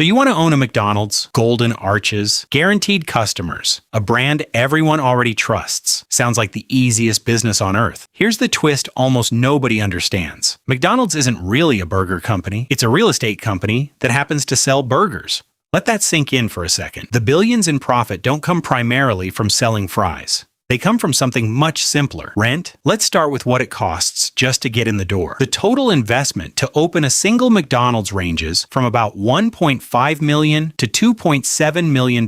So you want to own a McDonald's, golden arches, guaranteed customers, a brand everyone already trusts. Sounds like the easiest business on earth. Here's the twist almost nobody understands. McDonald's isn't really a burger company. It's a real estate company that happens to sell burgers. Let that sink in for a second. The billions in profit don't come primarily from selling fries. They come from something much simpler. Rent? Let's start with what it costs just to get in the door. The total investment to open a single McDonald's ranges from about $1.5 million to $2.7 million.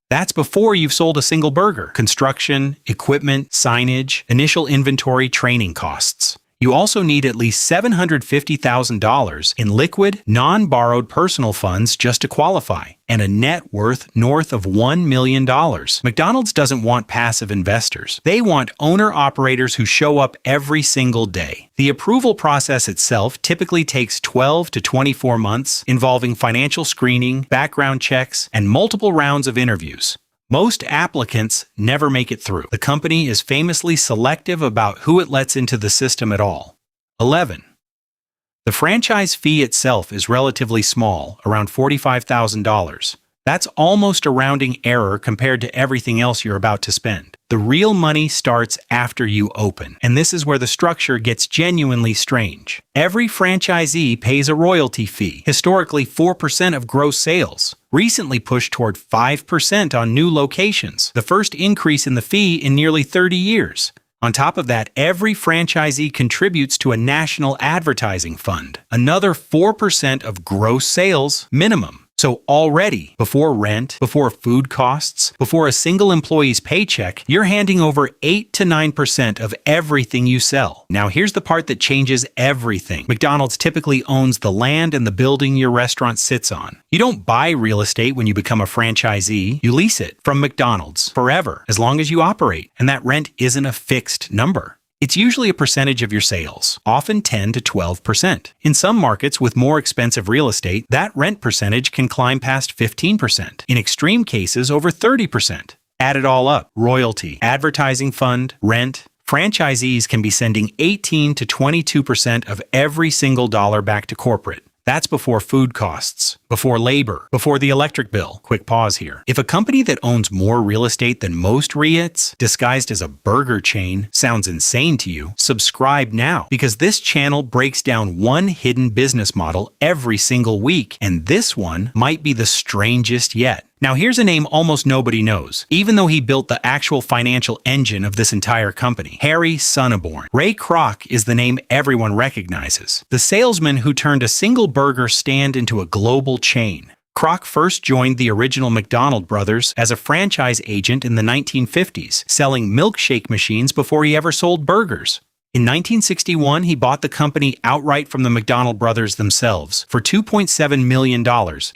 That's before you've sold a single burger. Construction, equipment, signage, initial inventory, training costs. You also need at least $750,000 in liquid, non-borrowed personal funds just to qualify, and a net worth north of $1 million. McDonald's doesn't want passive investors. They want owner-operators who show up every single day. The approval process itself typically takes 12 to 24 months, involving financial screening, background checks, and multiple rounds of interviews. Most applicants never make it through. The company is famously selective about who it lets into the system at all. 11. The franchise fee itself is relatively small, around $45,000. That's almost a rounding error compared to everything else you're about to spend. The real money starts after you open, and this is where the structure gets genuinely strange. Every franchisee pays a royalty fee, historically 4% of gross sales, recently pushed toward 5% on new locations, the first increase in the fee in nearly 30 years. On top of that, every franchisee contributes to a national advertising fund, another 4% of gross sales minimum. So already, before rent, before food costs, before a single employee's paycheck, you're handing over 8 to 9% of everything you sell. Now here's the part that changes everything. McDonald's typically owns the land and the building your restaurant sits on. You don't buy real estate when you become a franchisee. You lease it from McDonald's forever, as long as you operate. And that rent isn't a fixed number. It's usually a percentage of your sales, often 10 to 12%. In some markets with more expensive real estate, that rent percentage can climb past 15%. In extreme cases, over 30%. Add it all up: royalty, advertising fund, rent. Franchisees can be sending 18 to 22% of every single dollar back to corporate. That's before food costs, before labor, before the electric bill. Quick pause here. If a company that owns more real estate than most REITs, disguised as a burger chain, sounds insane to you, subscribe now, because this channel breaks down one hidden business model every single week, and this one might be the strangest yet. Now here's a name almost nobody knows, even though he built the actual financial engine of this entire company: Harry Sonneborn. Ray Kroc is the name everyone recognizes, the salesman who turned a single burger stand into a global chain. Kroc first joined the original McDonald brothers as a franchise agent in the 1950s, selling milkshake machines before he ever sold burgers. In 1961, he bought the company outright from the McDonald brothers themselves for $2.7 million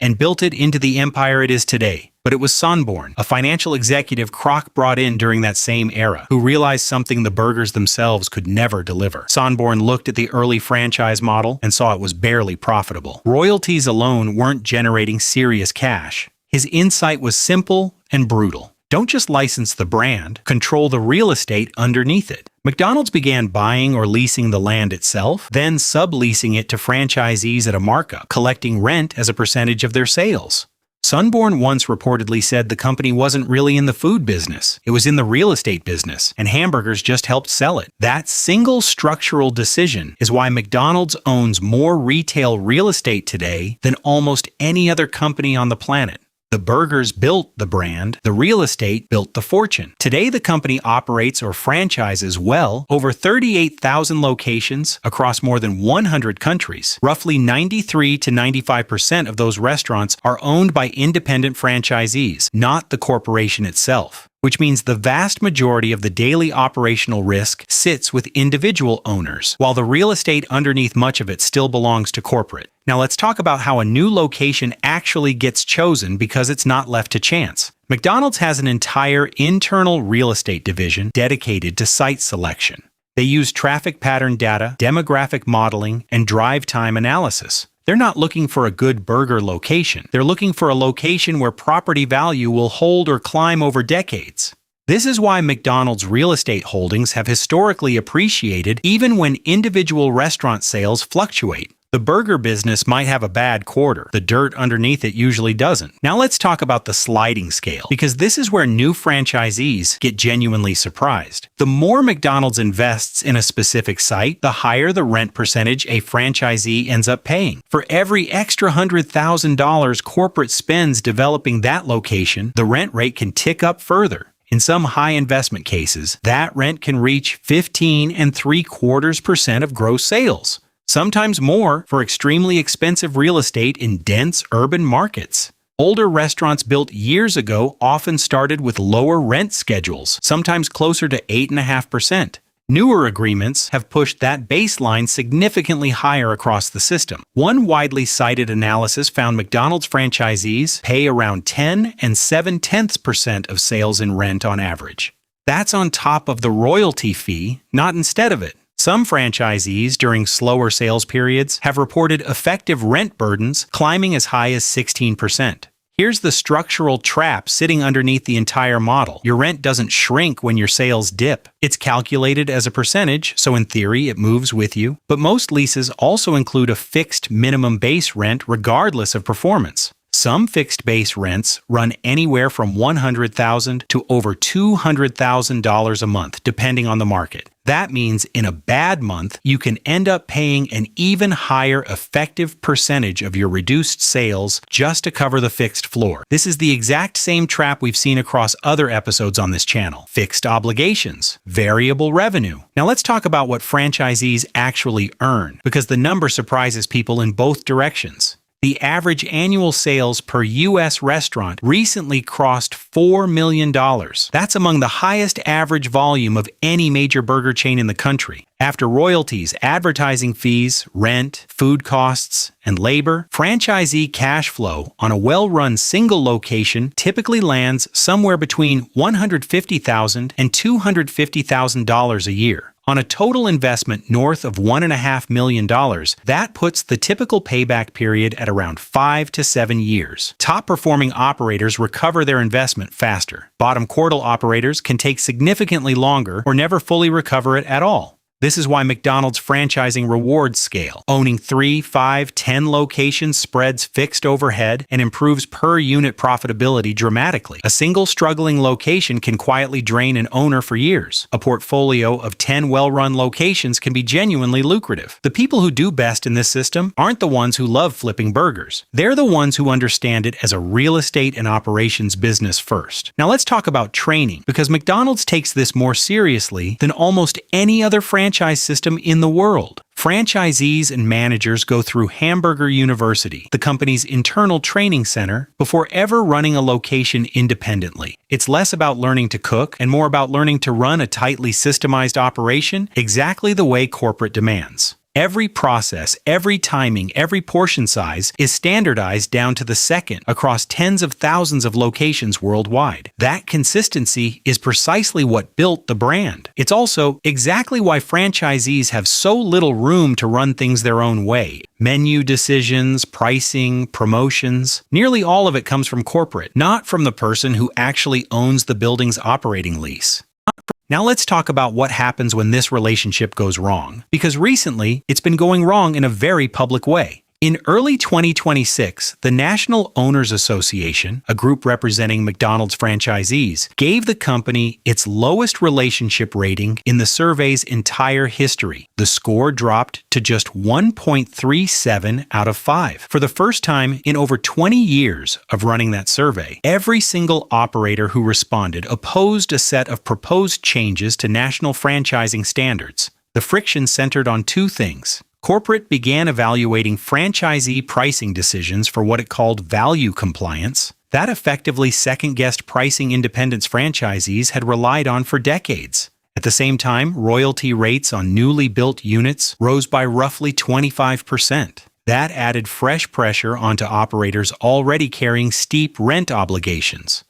and built it into the empire it is today. But it was Sonneborn, a financial executive Kroc brought in during that same era, who realized something the burgers themselves could never deliver. Sonneborn looked at the early franchise model and saw it was barely profitable. Royalties alone weren't generating serious cash. His insight was simple and brutal. Don't just license the brand, control the real estate underneath it. McDonald's began buying or leasing the land itself, then subleasing it to franchisees at a markup, collecting rent as a percentage of their sales. Sonneborn once reportedly said the company wasn't really in the food business. It was in the real estate business, and hamburgers just helped sell it. That single structural decision is why McDonald's owns more retail real estate today than almost any other company on the planet. The burgers built the brand, the real estate built the fortune. Today, the company operates or franchises well over 38,000 locations across more than 100 countries. Roughly 93 to 95% of those restaurants are owned by independent franchisees, not the corporation itself, which means the vast majority of the daily operational risk sits with individual owners, while the real estate underneath much of it still belongs to corporate. Now let's talk about how a new location actually gets chosen, because it's not left to chance. McDonald's has an entire internal real estate division dedicated to site selection. They use traffic pattern data, demographic modeling, and drive time analysis. They're not looking for a good burger location. They're looking for a location where property value will hold or climb over decades. This is why McDonald's real estate holdings have historically appreciated even when individual restaurant sales fluctuate. The burger business might have a bad quarter. The dirt underneath it usually doesn't. Now let's talk about the sliding scale, because this is where new franchisees get genuinely surprised. The more McDonald's invests in a specific site, the higher the rent percentage a franchisee ends up paying. For every extra $100,000 corporate spends developing that location, the rent rate can tick up further. In some high investment cases, that rent can reach 15.75% of gross sales. Sometimes more for extremely expensive real estate in dense urban markets. Older restaurants built years ago often started with lower rent schedules, sometimes closer to 8.5%. Newer agreements have pushed that baseline significantly higher across the system. One widely cited analysis found McDonald's franchisees pay around 10.7% of sales in rent on average. That's on top of the royalty fee, not instead of it. Some franchisees during slower sales periods have reported effective rent burdens climbing as high as 16%. Here's the structural trap sitting underneath the entire model. Your rent doesn't shrink when your sales dip. It's calculated as a percentage, so in theory it moves with you. But most leases also include a fixed minimum base rent regardless of performance. Some fixed base rents run anywhere from $100,000 to over $200,000 a month, depending on the market. That means in a bad month, you can end up paying an even higher effective percentage of your reduced sales just to cover the fixed floor. This is the exact same trap we've seen across other episodes on this channel. Fixed obligations, variable revenue. Now let's talk about what franchisees actually earn, because the number surprises people in both directions. The average annual sales per U.S. restaurant recently crossed $4 million. That's among the highest average volume of any major burger chain in the country. After royalties, advertising fees, rent, food costs, and labor, franchisee cash flow on a well-run single location typically lands somewhere between $150,000 and $250,000 a year. On a total investment north of $1.5 million, that puts the typical payback period at around 5 to 7 years. Top-performing operators recover their investment faster. Bottom quartile operators can take significantly longer or never fully recover it at all. This is why McDonald's franchising rewards scale. Owning 3, 5, 10 locations spreads fixed overhead and improves per-unit profitability dramatically. A single struggling location can quietly drain an owner for years. A portfolio of 10 well-run locations can be genuinely lucrative. The people who do best in this system aren't the ones who love flipping burgers. They're the ones who understand it as a real estate and operations business first. Now let's talk about training, because McDonald's takes this more seriously than almost any other franchise system in the world. Franchisees and managers go through Hamburger University, the company's internal training center, before ever running a location independently. It's less about learning to cook and more about learning to run a tightly systemized operation exactly the way corporate demands. Every process, every timing, every portion size is standardized down to the second across tens of thousands of locations worldwide. That consistency is precisely what built the brand. It's also exactly why franchisees have so little room to run things their own way. Menu decisions, pricing, promotions, nearly all of it comes from corporate, not from the person who actually owns the building's operating lease. Now let's talk about what happens when this relationship goes wrong, because recently it's been going wrong in a very public way. In early 2026, the National Owners Association, a group representing McDonald's franchisees, gave the company its lowest relationship rating in the survey's entire history. The score dropped to just 1.37 out of 5. For the first time in over 20 years of running that survey, every single operator who responded opposed a set of proposed changes to national franchising standards. The friction centered on two things. Corporate began evaluating franchisee pricing decisions for what it called value compliance. That effectively second-guessed pricing independence franchisees had relied on for decades. At the same time, royalty rates on newly built units rose by roughly 25%. That added fresh pressure onto operators already carrying steep rent obligations.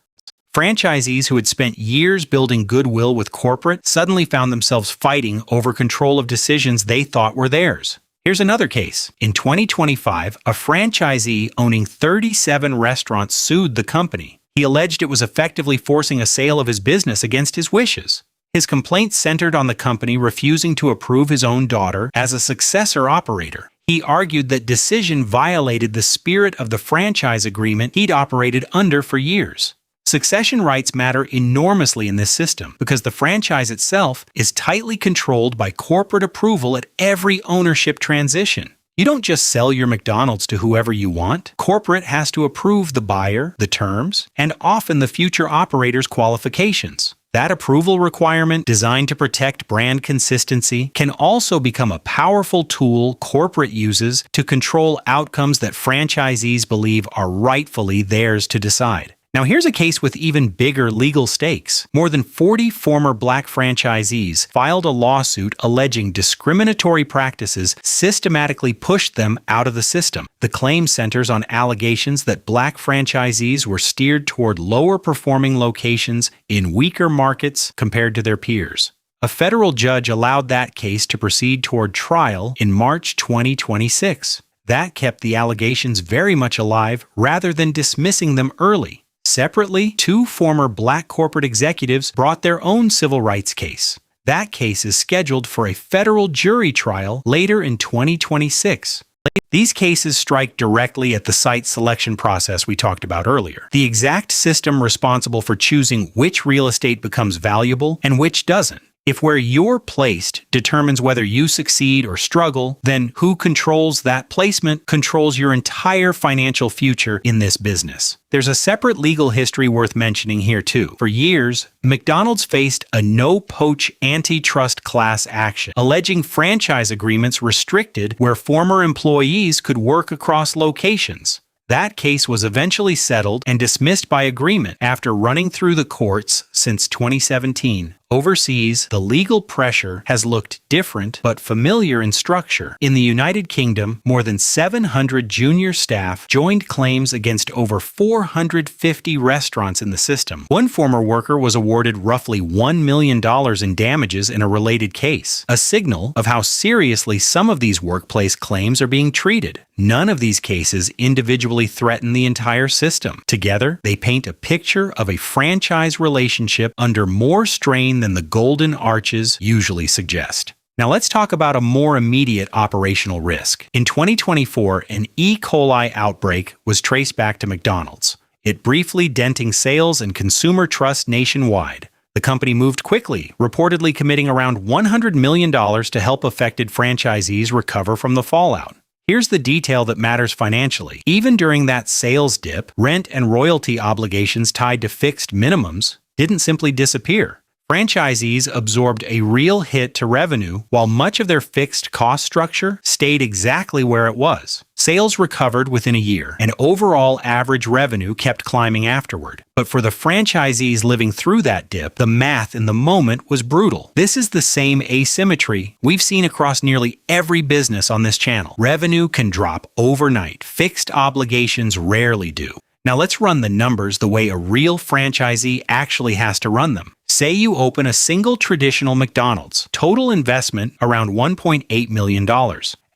Franchisees who had spent years building goodwill with corporate suddenly found themselves fighting over control of decisions they thought were theirs. Here's another case. In 2025, a franchisee owning 37 restaurants sued the company. He alleged it was effectively forcing a sale of his business against his wishes. His complaint centered on the company refusing to approve his own daughter as a successor operator. He argued that decision violated the spirit of the franchise agreement he'd operated under for years. Succession rights matter enormously in this system because the franchise itself is tightly controlled by corporate approval at every ownership transition. You don't just sell your McDonald's to whoever you want. Corporate has to approve the buyer, the terms, and often the future operator's qualifications. That approval requirement, designed to protect brand consistency, can also become a powerful tool corporate uses to control outcomes that franchisees believe are rightfully theirs to decide. Now here's a case with even bigger legal stakes. More than 40 former black franchisees filed a lawsuit alleging discriminatory practices systematically pushed them out of the system. The claim centers on allegations that black franchisees were steered toward lower performing locations in weaker markets compared to their peers. A federal judge allowed that case to proceed toward trial in March 2026. That kept the allegations very much alive rather than dismissing them early. Separately, 2 former black corporate executives brought their own civil rights case. That case is scheduled for a federal jury trial later in 2026. These cases strike directly at the site selection process we talked about earlier, the exact system responsible for choosing which real estate becomes valuable and which doesn't. If where you're placed determines whether you succeed or struggle, then who controls that placement controls your entire financial future in this business. There's a separate legal history worth mentioning here too. For years, McDonald's faced a no-poach antitrust class action, alleging franchise agreements restricted where former employees could work across locations. That case was eventually settled and dismissed by agreement after running through the courts since 2017. Overseas, the legal pressure has looked different but familiar in structure. In the United Kingdom, more than 700 junior staff joined claims against over 450 restaurants in the system. One former worker was awarded roughly $1 million in damages in a related case, a signal of how seriously some of these workplace claims are being treated. None of these cases individually threaten the entire system. Together, they paint a picture of a franchise relationship under more strain than the golden arches usually suggest. Now let's talk about a more immediate operational risk. In 2024, an E. coli outbreak was traced back to McDonald's, it briefly denting sales and consumer trust nationwide. The company moved quickly, reportedly committing around $100 million to help affected franchisees recover from the fallout. Here's the detail that matters financially. Even during that sales dip, rent and royalty obligations tied to fixed minimums didn't simply disappear. Franchisees absorbed a real hit to revenue while much of their fixed cost structure stayed exactly where it was. Sales recovered within a year, and overall average revenue kept climbing afterward. But for the franchisees living through that dip, the math in the moment was brutal. This is the same asymmetry we've seen across nearly every business on this channel. Revenue can drop overnight. Fixed obligations rarely do. Now let's run the numbers the way a real franchisee actually has to run them. Say you open a single traditional McDonald's. Total investment around $1.8 million.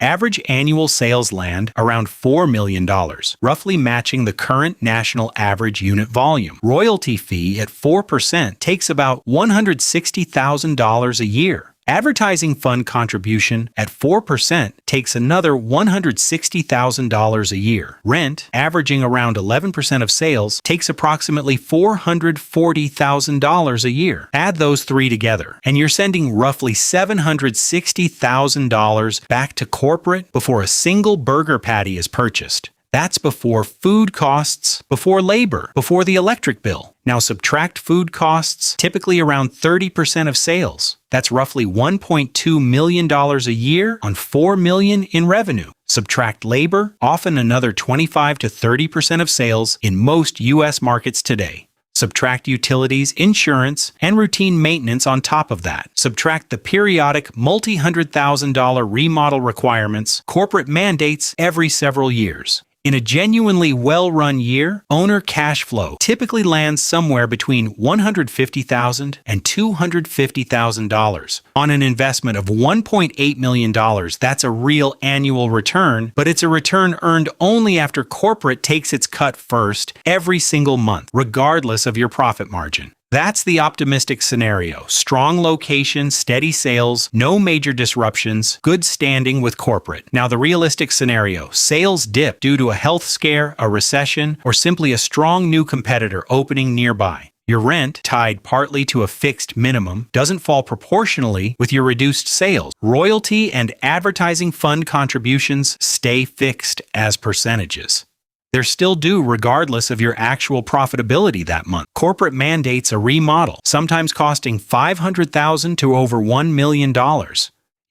Average annual sales land around $4 million, roughly matching the current national average unit volume. Royalty fee at 4% takes about $160,000 a year. Advertising fund contribution at 4% takes another $160,000 a year. Rent, averaging around 11% of sales, takes approximately $440,000 a year. Add those three together, and you're sending roughly $760,000 back to corporate before a single burger patty is purchased. That's before food costs, before labor, before the electric bill. Now subtract food costs, typically around 30% of sales. That's roughly $1.2 million a year on $4 million in revenue. Subtract labor, often another 25 to 30% of sales in most U.S. markets today. Subtract utilities, insurance, and routine maintenance on top of that. Subtract the periodic multi-$100,000 remodel requirements, corporate mandates every several years. In a genuinely well-run year, owner cash flow typically lands somewhere between $150,000 and $250,000. On an investment of $1.8 million, that's a real annual return, but it's a return earned only after corporate takes its cut first every single month, regardless of your profit margin. That's the optimistic scenario. Strong location, steady sales, no major disruptions, good standing with corporate. Now the realistic scenario, sales dip due to a health scare, a recession, or simply a strong new competitor opening nearby. Your rent, tied partly to a fixed minimum, doesn't fall proportionally with your reduced sales. Royalty and advertising fund contributions stay fixed as percentages. They're still due regardless of your actual profitability that month. Corporate mandates a remodel, sometimes costing $500,000 to over $1 million.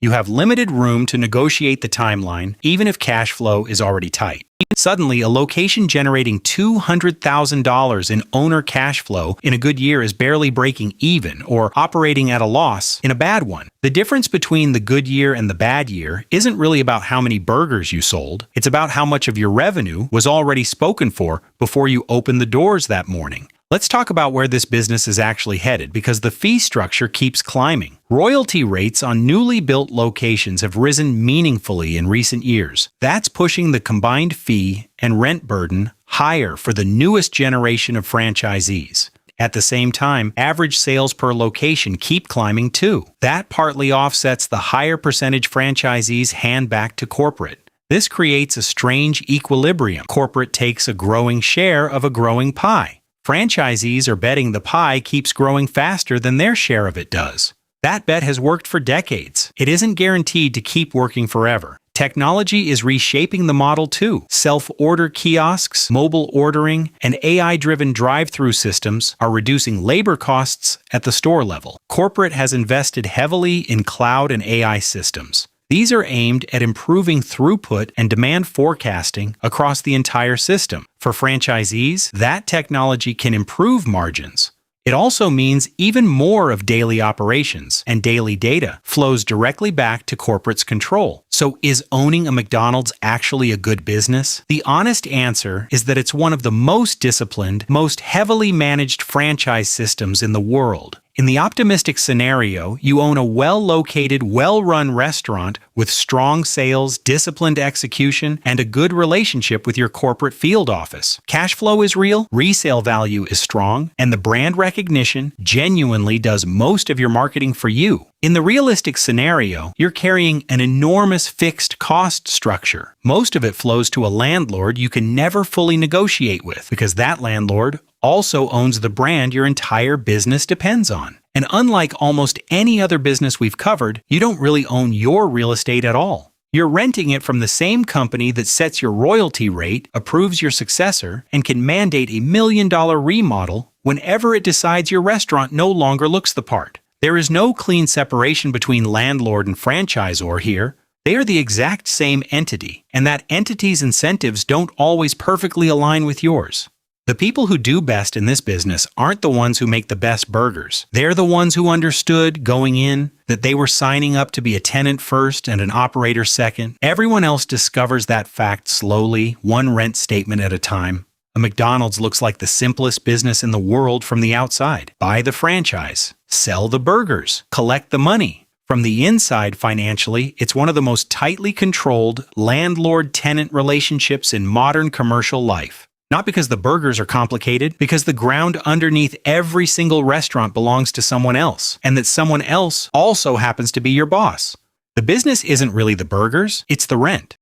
You have limited room to negotiate the timeline, even if cash flow is already tight. Suddenly, a location generating $200,000 in owner cash flow in a good year is barely breaking even or operating at a loss in a bad one. The difference between the good year and the bad year isn't really about how many burgers you sold. It's about how much of your revenue was already spoken for before you opened the doors that morning. Let's talk about where this business is actually headed, because the fee structure keeps climbing. Royalty rates on newly built locations have risen meaningfully in recent years. That's pushing the combined fee and rent burden higher for the newest generation of franchisees. At the same time, average sales per location keep climbing too. That partly offsets the higher percentage franchisees hand back to corporate. This creates a strange equilibrium. Corporate takes a growing share of a growing pie. Franchisees are betting the pie keeps growing faster than their share of it does. That bet has worked for decades. It isn't guaranteed to keep working forever. Technology is reshaping the model too. Self-order kiosks, mobile ordering, and AI-driven drive-through systems are reducing labor costs at the store level. Corporate has invested heavily in cloud and AI systems. These are aimed at improving throughput and demand forecasting across the entire system. For franchisees, that technology can improve margins. It also means even more of daily operations and daily data flows directly back to corporate's control. So is owning a McDonald's actually a good business? The honest answer is that it's one of the most disciplined, most heavily managed franchise systems in the world. In the optimistic scenario, you own a well-located, well-run restaurant with strong sales, disciplined execution, and a good relationship with your corporate field office. Cash flow is real, resale value is strong, and the brand recognition genuinely does most of your marketing for you. In the realistic scenario, you're carrying an enormous fixed cost structure. Most of it flows to a landlord you can never fully negotiate with, because that landlord also owns the brand your entire business depends on. And unlike almost any other business we've covered, you don't really own your real estate at all. You're renting it from the same company that sets your royalty rate, approves your successor, and can mandate $1 million remodel whenever it decides your restaurant no longer looks the part. There is no clean separation between landlord and franchisor here. They are the exact same entity, and that entity's incentives don't always perfectly align with yours. The people who do best in this business aren't the ones who make the best burgers. They're the ones who understood going in that they were signing up to be a tenant first and an operator second. Everyone else discovers that fact slowly, one rent statement at a time. A McDonald's looks like the simplest business in the world from the outside. Buy the franchise, sell the burgers, collect the money. From the inside, financially, it's one of the most tightly controlled landlord-tenant relationships in modern commercial life. Not because the burgers are complicated, because the ground underneath every single restaurant belongs to someone else, and that someone else also happens to be your boss. The business isn't really the burgers, it's the rent.